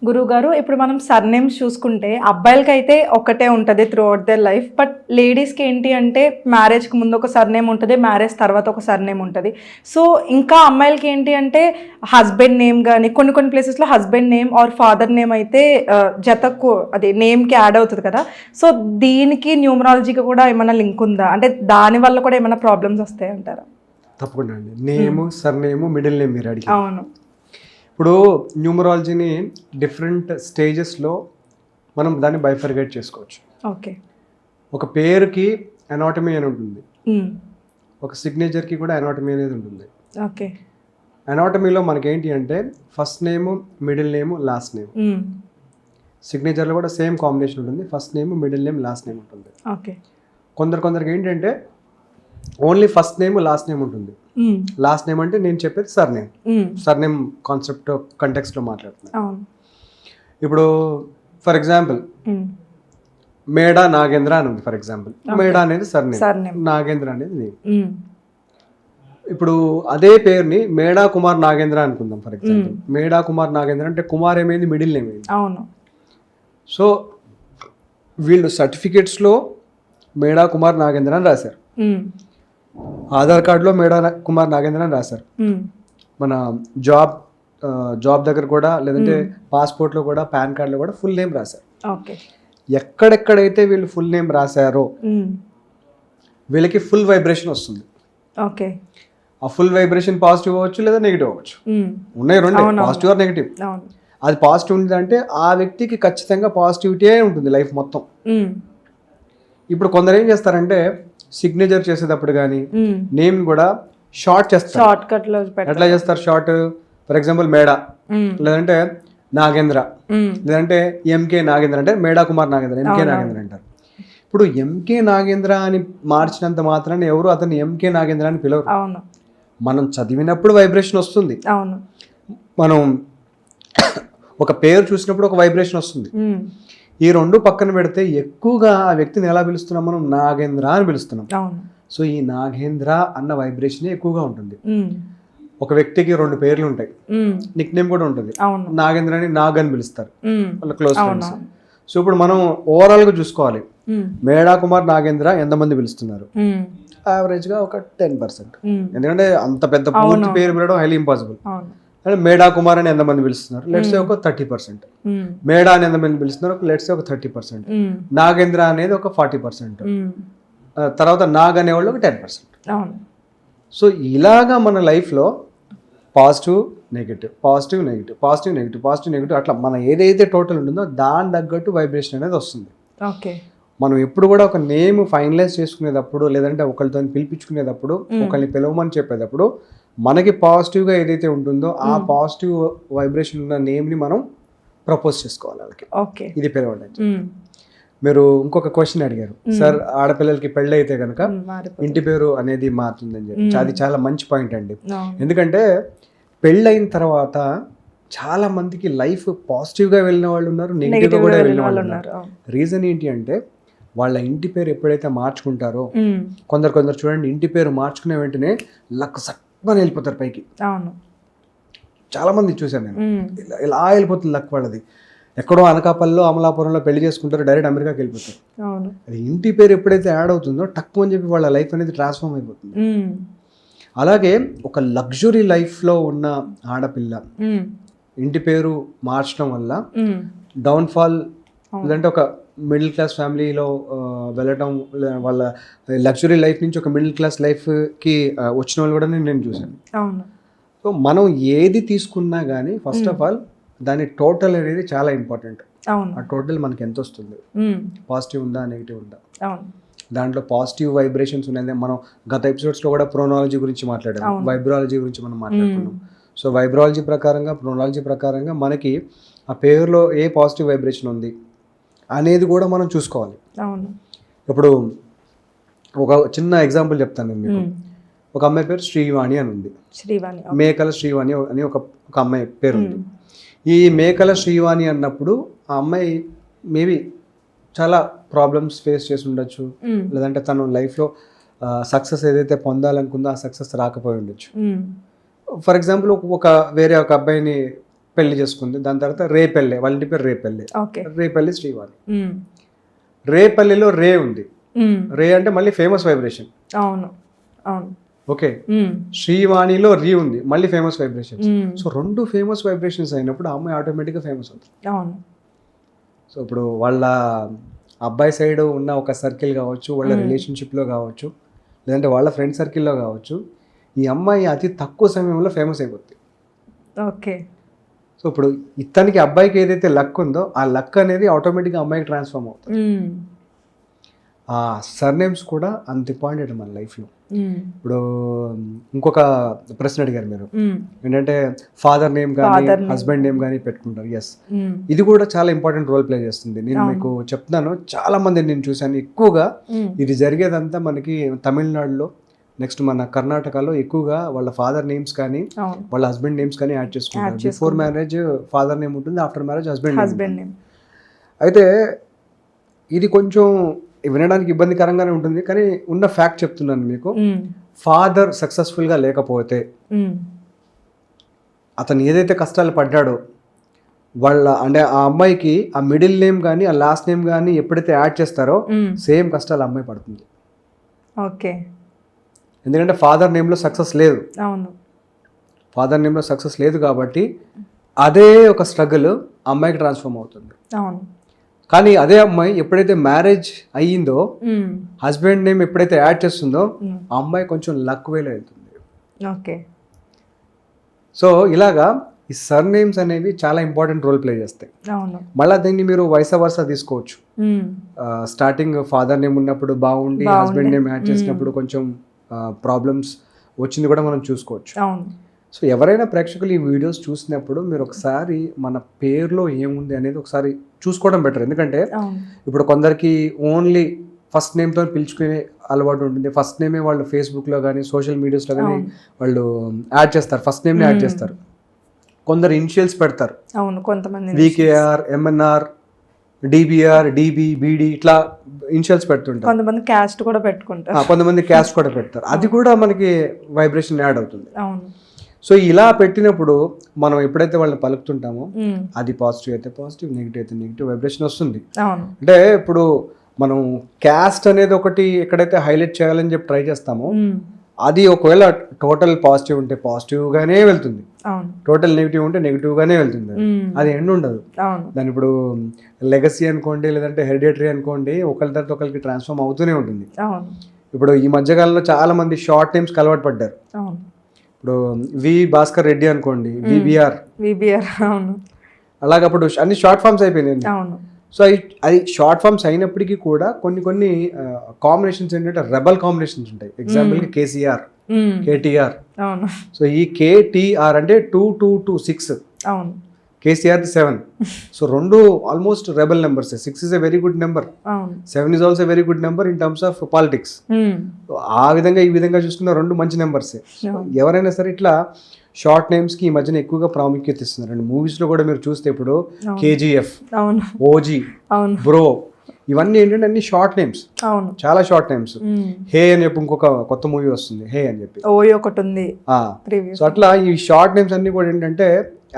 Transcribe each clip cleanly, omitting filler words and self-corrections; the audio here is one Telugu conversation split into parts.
గురువుగారు ఇప్పుడు మనం సర్నేమ్స్ చూసుకుంటే అబ్బాయిలకైతే ఒకటే ఉంటుంది through out their life. But లేడీస్కి ఏంటి అంటే మ్యారేజ్కి ముందు ఒక సర్నేమ్ ఉంటుంది, మ్యారేజ్ తర్వాత ఒక సర్నేమ్ ఉంటుంది. సో ఇంకా అమ్మాయిలకి ఏంటి అంటే హస్బెండ్ నేమ్ కానీ కొన్ని ప్లేసెస్లో husband name or father name అయితే జతకు అది నేమ్కి యాడ్ అవుతుంది కదా. సో దీనికి న్యూమరాలజీకి కూడా ఏమైనా లింక్ ఉందా? అంటే దానివల్ల కూడా ఏమైనా ప్రాబ్లమ్స్ వస్తాయి అంటారా? తప్పకుండా అండి. నేము, సర్నేము, మిడిల్ నేమ్ మీరు అడిగి. అవును. ఇప్పుడు న్యూమరాలజీని డిఫరెంట్ స్టేజెస్లో మనం దాన్ని బైఫర్గేట్ చేసుకోవచ్చు. ఓకే. ఒక పేరుకి అనాటమీ అని ఉంటుంది, ఒక సిగ్నేచర్కి కూడా అనాటమీ అనేది ఉంటుంది. ఓకే. అనాటమీలో మనకేంటి అంటే first name, middle name, last name. సిగ్నేచర్లో కూడా సేమ్ కాంబినేషన్ ఉంటుంది, first name, middle name, last name ఉంటుంది. ఓకే. కొందరికి ఏంటంటే only first name, last name ఉంటుంది. లాస్ట్ నేమ్ అంటే నేను చెప్పేది సర్నేమ్ కాన్సెప్ట్ కంటెక్స్ట్లో మాట్లాడుతున్నాను. ఇప్పుడు ఫర్ ఎగ్జాంపుల్ మేడా నాగేంద్ర అని ఉంది. ఫర్ ఎగ్జాంపుల్ మేడా అనేది సర్నేమ్, నాగేంద్ర అనేది నేమ్. ఇప్పుడు అదే పేరుని మేడా కుమార్ నాగేంద్ర అనుకుందాం. ఫర్ ఎగ్జాంపుల్ మేడా కుమార్ నాగేంద్ర అంటే కుమార్ ఏమైంది, మిడిల్ నేమ్ అయింది. అవును. సో వీళ్ళు సర్టిఫికేట్స్లో మేడా కుమార్ నాగేంద్ర అని రాశారు, ఆధార్ కార్డులో మేడా కుమార్ నాగేంద్ర అని రాశారు, మన జాబ్ దగ్గర కూడా, లేదంటే పాస్పోర్ట్లో కూడా, పాన్ కార్డులో కూడా ఫుల్ నేమ్ రాశారు. ఎక్కడెక్కడైతే వీళ్ళు ఫుల్ నేమ్ రాశారో వీళ్ళకి ఫుల్ వైబ్రేషన్ వస్తుంది. ఓకే. ఆ ఫుల్ వైబ్రేషన్ పాజిటివ్ అవ్వచ్చు లేదా నెగిటివ్ అవ్వచ్చు. ఉన్నాయి రెండు, పాజిటివ్ ఆర్ నెగిటివ్. అది పాజిటివ్ ఉంది అంటే ఆ వ్యక్తికి ఖచ్చితంగా పాజిటివిటీ ఉంటుంది లైఫ్ మొత్తం. ఇప్పుడు కొందరు ఏం చేస్తారంటే సిగ్నేచర్ చేసేటప్పుడు కానీ నేమ్ కూడా షార్ట్ చేస్తారు. ఎట్లా చేస్తారు షార్ట్? ఫర్ ఎగ్జాంపుల్ మేడా, లేదంటే నాగేంద్ర, లేదంటే ఎంకే నాగేంద్ర, అంటే మేడా కుమార్ నాగేంద్ర, ఎంకే నాగేంద్ర అంటారు. ఇప్పుడు ఎంకే నాగేంద్ర అని మార్చినంత మాత్రాన్ని ఎవరు అతన్ని ఎంకే నాగేంద్ర అని పిలవరు. మనం చదివినప్పుడు వైబ్రేషన్ వస్తుంది, మనం ఒక పేరు చూసినప్పుడు ఒక వైబ్రేషన్ వస్తుంది. ఈ రెండు పక్కన పెడితే ఎక్కువగా ఆ వ్యక్తిని ఎలా పిలుస్తున్నాం మనం? నాగేంద్ర అని పిలుస్తున్నాం. సో ఈ నాగేంద్ర అన్న వైబ్రేషన్ ఎక్కువగా ఉంటుంది. ఒక వ్యక్తికి రెండు పేర్లు ఉంటాయి, నిక్ నేమ్ కూడా ఉంటుంది. నాగేంద్ర అని నాగ్ అని పిలుస్తారు వాళ్ళ క్లోజ్ ఫ్రెండ్స్. సో ఇప్పుడు మనం ఓవరాల్ గా చూసుకోవాలి, మేడా కుమార్ నాగేంద్ర ఎంతమంది పిలుస్తున్నారు? యావరేజ్ గా ఒక 10%. ఎందుకంటే అంత పెద్ద పూర్తి పేరు పిలవడం హైలీ ఇంపాసిబుల్. అంటే మేడా కుమార్ అని ఎంతమంది పిలుస్తున్నారు? లెట్స్ సే ఒక 30%. మేడా అని ఎంతమంది పిలుస్తున్నారు? లెట్స్ సే ఒక 30%. నాగేంద్ర అనేది ఒక 40%. తర్వాత నాగ్ అనేవాళ్ళు ఒక 10%. సో ఇలాగా మన లైఫ్లో positive negative, positive negative, positive negative, positive negative, అట్లా మన ఏదైతే టోటల్ ఉంటుందో దాని తగ్గట్టు వైబ్రేషన్ అనేది వస్తుంది. మనం ఎప్పుడు కూడా ఒక నేమ్ ఫైనలైజ్ చేసుకునేటప్పుడు, లేదంటే ఒకరితో పిలిపించుకునేటప్పుడు, ఒకరిని పిలవమని చెప్పేటప్పుడు మనకి పాజిటివ్గా ఏదైతే ఉంటుందో ఆ పాజిటివ్ వైబ్రేషన్ ఉన్న నేమ్ని మనం ప్రపోజ్ చేసుకోవాలి వాళ్ళకి. ఇది పిలవడానికి. మీరు ఇంకొక క్వశ్చన్ అడిగారు, సార్ ఆడపిల్లలకి పెళ్ళి అయితే కనుక ఇంటి పేరు అనేది మారుతుందని చెప్పి. అది చాలా మంచి పాయింట్ అండి. ఎందుకంటే పెళ్ళైన తర్వాత చాలా మందికి లైఫ్ పాజిటివ్గా వెళ్ళిన వాళ్ళు ఉన్నారు, నెగిటివ్గా కూడా వెళ్ళిన వాళ్ళు ఉన్నారు. రీజన్ ఏంటి అంటే వాళ్ళ ఇంటి పేరు ఎప్పుడైతే మార్చుకుంటారో, కొందరు చూడండి ఇంటి పేరు మార్చుకునే వెంటనే లక్ సట్మని వెళ్ళిపోతారు పైకి. చాలా మంది చూశాను నేను, ఇలా వెళ్ళిపోతుంది లక్ వాళ్ళది. ఎక్కడో అనకాపల్లిలో, అమలాపురంలో పెళ్లి చేసుకుంటారు, డైరెక్ట్ అమెరికాకి వెళ్ళిపోతారు. అది ఇంటి పేరు ఎప్పుడైతే యాడ్ అవుతుందో టక్కు అని చెప్పి వాళ్ళ లైఫ్ అనేది ట్రాన్స్ఫార్మ్ అయిపోతుంది. అలాగే ఒక లగ్జరీ లైఫ్లో ఉన్న ఆడపిల్ల ఇంటి పేరు మార్చడం వల్ల డౌన్ఫాల్, లేదంటే ఒక మిడిల్ క్లాస్ ఫ్యామిలీలో వెళ్ళటం, వాళ్ళ లగ్జరీ లైఫ్ నుంచి ఒక మిడిల్ క్లాస్ లైఫ్కి వచ్చిన వాళ్ళు కూడా నేను చూశాను. సో మనం ఏది తీసుకున్నా కానీ ఫస్ట్ ఆఫ్ ఆల్ దాని టోటల్ అనేది చాలా ఇంపార్టెంట్. ఆ టోటల్ మనకి ఎంత వస్తుంది, పాజిటివ్ ఉందా నెగిటివ్ ఉందా, దాంట్లో పాజిటివ్ వైబ్రేషన్స్ ఉన్నాయి. మనం గత ఎపిసోడ్స్లో కూడా ప్రోనాలజీ గురించి మాట్లాడాము, వైబ్రాలజీ గురించి మనం మాట్లాడుకున్నాం. సో వైబ్రాలజీ ప్రకారంగా, ప్రోనాలజీ ప్రకారంగా మనకి ఆ పేరులో ఏ పాజిటివ్ వైబ్రేషన్ ఉంది అనేది కూడా మనం చూసుకోవాలి. ఇప్పుడు ఒక చిన్న ఎగ్జాంపుల్ చెప్తాను నేను మీకు. ఒక అమ్మాయి పేరు శ్రీవాణి అని ఉంది, మేకల శ్రీవాణి అని ఒక అమ్మాయి పేరు ఉంది. ఈ మేకల శ్రీవాణి అన్నప్పుడు ఆ అమ్మాయి మేబీ చాలా ప్రాబ్లమ్స్ ఫేస్ చేసి ఉండొచ్చు, లేదంటే తను లైఫ్లో సక్సెస్ ఏదైతే పొందాలనుకుందో ఆ సక్సెస్ రాకపోయి ఉండొచ్చు. ఫర్ ఎగ్జాంపుల్ వేరే ఒక అబ్బాయిని పెళ్లి చేసుకుంది. దాని తర్వాత రేపల్లె, వాళ్ళ ఇంటి పేరు రేపల్లె. ఓకే. రేపల్లి శ్రీవాణి. రేపల్లిలో రే ఉంది. రే అంటే మళ్ళీ ఫేమస్ వైబ్రేషన్. అవును అవును. ఓకే. శ్రీవాణిలో రీ ఉంది, మళ్ళీ famous vibration. So 2 famous vibrations అయినప్పుడు ఆ అమ్మాయి ఆటోమేటిక్గా ఫేమస్ అవుతుంది. అవును. సో ఇప్పుడు వాళ్ళ అబ్బాయి సైడ్ ఉన్న ఒక సర్కిల్ కావచ్చు, వాళ్ళ రిలేషన్షిప్లో కావచ్చు, లేదంటే వాళ్ళ ఫ్రెండ్ సర్కిల్లో కావచ్చు, ఈ అమ్మాయి అతి తక్కువ సమయంలో ఫేమస్ అయిపోతుంది. ఓకే. సో ఇప్పుడు ఇతనికి అబ్బాయికి ఏదైతే లక్ ఉందో ఆ లక్ అనేది ఆటోమేటిక్గా అమ్మాయికి ట్రాన్స్ఫార్మ్ అవుతుంది. ఆ సర్నేమ్స్ కూడా అంత ఇంపార్టెంట్ మన లైఫ్లో. ఇప్పుడు ఇంకొక ప్రశ్న అడిగారు మీరు, ఏంటంటే ఫాదర్ నేమ్ కానీ హస్బెండ్ నేమ్ కానీ పెట్టుకుంటారు. ఎస్, ఇది కూడా చాలా ఇంపార్టెంట్ రోల్ ప్లే చేస్తుంది. నేను మీకు చెప్తున్నాను, చాలా మంది నేను చూశాను. ఎక్కువగా ఇది జరిగేదంతా మనకి తమిళనాడులో, నెక్స్ట్ మన కర్ణాటకలో ఎక్కువగా వాళ్ళ ఫాదర్ నేమ్స్ కానీ వాళ్ళ హస్బెండ్ నేమ్స్ కానీ యాడ్ చేసుకుంటారు. బిఫోర్ మ్యారేజ్ ఫాదర్ నేమ్ ఉంటుంది, ఆఫ్టర్ మ్యారేజ్ హస్బెండ్ నేమ్. అయితే ఇది కొంచెం వినడానికి ఇబ్బందికరంగానే ఉంటుంది, కానీ ఉన్న ఫ్యాక్ట్ చెప్తున్నాను మీకు. ఫాదర్ సక్సెస్ఫుల్గా లేకపోతే అతను ఏదైతే కష్టాలు పడ్డాడో వాళ్ళ అంటే ఆ అమ్మాయికి ఆ మిడిల్ నేమ్ కానీ ఆ లాస్ట్ నేమ్ కానీ ఎప్పుడైతే యాడ్ చేస్తారో సేమ్ కష్టాలు అమ్మాయి పడుతుంది. ఓకే. ఎందుకంటే ఫాదర్ నేమ్లో సక్సెస్ లేదు. అవును. ఫాదర్ నేమ్లో సక్సెస్ లేదు కాబట్టి అదే ఒక స్ట్రగుల్ అమ్మాయికి ట్రాన్స్ఫార్మ్ అవుతుంది. అవును. కానీ అదే అమ్మాయి ఎప్పుడైతే మ్యారేజ్ అయ్యిందో హస్బెండ్ నేమ్ ఎప్పుడైతే యాడ్ చేస్తుందో ఆ అమ్మాయి కొంచెం లక్ వేలో వెళ్తుంది. ఓకే. సో ఇలాగా ఈ సర్ నేమ్స్ అనేవి చాలా ఇంపార్టెంట్ రోల్ ప్లే చేస్తాయి. అవును. మళ్ళీ దీన్ని మీరు వైస వర్స తీసుకోవచ్చు. స్టార్టింగ్ ఫాదర్ నేమ్ ఉన్నప్పుడు బాగుండి హస్బెండ్ నేమ్ యాడ్ చేసినప్పుడు కొంచెం ప్రాబ్లమ్స్ వచ్చింది కూడా మనం చూసుకోవచ్చు. సో ఎవరైనా ప్రేక్షకులు ఈ వీడియోస్ చూసినప్పుడు మీరు ఒకసారి మన పేరులో ఏముంది అనేది ఒకసారి చూసుకోవడం బెటర్. ఎందుకంటే ఇప్పుడు కొందరికి ఓన్లీ ఫస్ట్ నేమ్తో పిలుచుకునే అలవాటు ఉంటుంది. ఫస్ట్ నేమే వాళ్ళు ఫేస్బుక్లో కానీ సోషల్ మీడియాస్లో కానీ వాళ్ళు యాడ్ చేస్తారు, ఫస్ట్ నేమ్ని యాడ్ చేస్తారు. కొందరు ఇనిషియల్స్ పెడతారు. అవును, కొంతమంది వికేఆర్, ఎంఎన్ఆర్, డిబిఆర్, డిబి, బిడి ఇట్లా ఇనిషియల్స్ పెడుతుంటారు. కొంతమంది క్యాస్ట్ కూడా పెట్టుకుంటారు. కొంతమంది క్యాస్ట్ కూడా పెడతారు. అది కూడా మనకి వైబ్రేషన్ యాడ్ అవుతుంది. అవును. సో ఇలా పెట్టినప్పుడు మనం ఎప్పుడైతే వాళ్ళని పలుకుతుంటామో అది పాజిటివ్ అయితే పాజిటివ్, నెగిటివ్ అయితే నెగిటివ్ వైబ్రేషన్ వస్తుంది. అంటే ఇప్పుడు మనం క్యాస్ట్ అనేది ఒకటి ఎక్కడైతే హైలైట్ చేయాలని చెప్పి ట్రై చేస్తామో అది ఒకవేళ టోటల్ పాజిటివ్ ఉంటే పాజిటివ్గానే వెళ్తుంది, టోటల్ నెగిటివ్ ఉంటే నెగిటివ్గానే వెళ్తుంది. అది ఎండ్ ఉండదు. దాని ఇప్పుడు లెగసీ అనుకోండి, లేదంటే హెరిడిటరీ అనుకోండి, ఒకరి తర్వాత ఒకరికి ట్రాన్స్ఫార్మ్ అవుతూనే ఉంటుంది. ఇప్పుడు ఈ మధ్యకాలంలో చాలా మంది షార్ట్ నేమ్స్కి అలవాటు పడ్డారు. ఇప్పుడు వి భాస్కర్ రెడ్డి అనుకోండి, విబిఆర్. అలాగే అప్పుడు అన్ని షార్ట్ ఫామ్స్ అయిపోయినాయి. సో అది షార్ట్ ఫామ్స్ అయినప్పటికీ కూడా కొన్ని కాంబినేషన్స్ ఏంటంటే రెబల్ కాంబినేషన్స్ ఉంటాయి. ఎగ్జాంపుల్కి కేసీఆర్, కేటీఆర్. సో ఈ కేటీఆర్ అంటే 2226, KCR 7. So 2 almost rebel numbers. 6 is a very good number, 7 is also very good number in terms of politics. ఆ విధంగా ఈ విధంగా చూసుకున్న 2 మంచి నెంబర్సే. ఎవరైనా సరే ఇట్లా షార్ట్ నేమ్స్కి ఈ మధ్యన ఎక్కువగా ప్రాముఖ్యత ఇస్తున్నారు. అండ్ మూవీస్లో కూడా మీరు చూస్తే ఇప్పుడు కేజీఎఫ్, ఓజీ, బ్రో, ఇవన్నీ ఏంటంటే అన్ని షార్ట్ నేమ్స్, చాలా షార్ట్ నేమ్స్. హే అని చెప్పి ఇంకొక కొత్త మూవీ వస్తుంది, హే అని చెప్పి ఒకటి ఉంది. సో అట్లా ఈ షార్ట్ నేమ్స్ అన్ని కూడా ఏంటంటే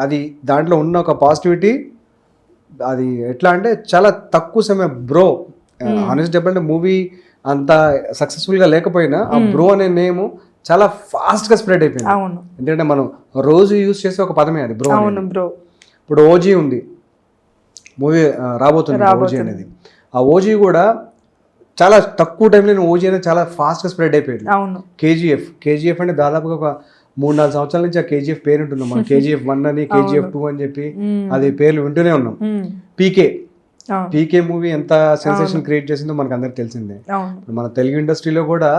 అది దాంట్లో ఉన్న ఒక పాజిటివిటీ. అది ఎట్లా అంటే చాలా తక్కువ సమయం బ్రో ఆనెస్ట్ చెప్పండి, మూవీ అంత సక్సెస్ఫుల్గా లేకపోయినా ఆ బ్రో అనే నేమ్ చాలా ఫాస్ట్గా స్ప్రెడ్ అయిపోయింది. ఎందుకంటే మనం రోజు యూజ్ చేసే ఒక పదమే అది బ్రో. ఇప్పుడు ఓజీ ఉంది, మూవీ రాబోతుంది ఓజీ అనేది. ఆ ఓజీ కూడా చాలా తక్కువ టైంలో ఓజీ అనేది చాలా ఫాస్ట్గా స్ప్రెడ్ అయిపోయింది. కేజీఎఫ్ అంటే దాదాపుగా ఒక 3-4 సంవత్సరాల నుంచి ఆ కేజీఎఫ్ పేరు ఉంటున్నాం మనం. కేజీఎఫ్ 1 అని, కేజీఎఫ్ 2 అని చెప్పి అది పేర్లు వింటూనే ఉన్నాం. పీకే మూవీ ఎంత సెన్సేషన్ క్రియేట్ చేసిందో మనకు అందరికి తెలిసిందే. మన తెలుగు ఇండస్ట్రీలో కూడా,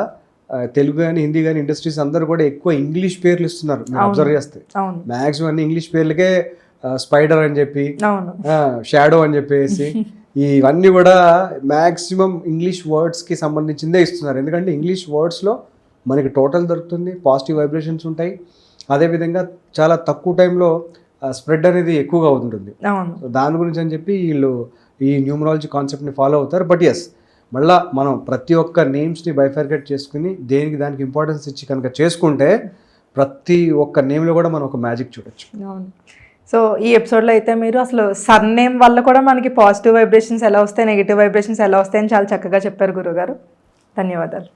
తెలుగు కానీ హిందీ కానీ ఇండస్ట్రీస్ అందరూ కూడా ఎక్కువ ఇంగ్లీష్ పేర్లు ఇస్తున్నారు. మీరు అబ్జర్వ్ చేస్తే మ్యాక్సిమం అన్ని ఇంగ్లీష్ పేర్లకే స్పైడర్ అని చెప్పి, షాడో అని చెప్పేసి ఇవన్నీ కూడా మ్యాక్సిమం ఇంగ్లీష్ వర్డ్స్కి సంబంధించిందే ఇస్తున్నారు. ఎందుకంటే ఇంగ్లీష్ వర్డ్స్లో మనకి టోటల్ దొరుకుతుంది, పాజిటివ్ వైబ్రేషన్స్ ఉంటాయి. అదేవిధంగా చాలా తక్కువ టైంలో స్ప్రెడ్ అనేది ఎక్కువగా అవుతుంటుంది. దాని గురించి అని చెప్పి వీళ్ళు ఈ న్యూమరాలజీ కాన్సెప్ట్ని ఫాలో అవుతారు. బట్ ఎస్, మళ్ళీ మనం ప్రతి ఒక్క నేమ్స్ని బైఫర్గేట్ చేసుకుని దేనికి దానికి ఇంపార్టెన్స్ ఇచ్చి కనుక చేసుకుంటే ప్రతి ఒక్క నేమ్లో కూడా మనం ఒక మ్యాజిక్ చూడొచ్చు. సో ఈ ఎపిసోడ్లో అయితే మీరు అసలు సర్నేమ్ వల్ల కూడా మనకి పాజిటివ్ వైబ్రేషన్స్ ఎలా వస్తాయి, నెగిటివ్ వైబ్రేషన్స్ ఎలా వస్తాయని చాలా చక్కగా చెప్పారు గురుగారు. ధన్యవాదాలు.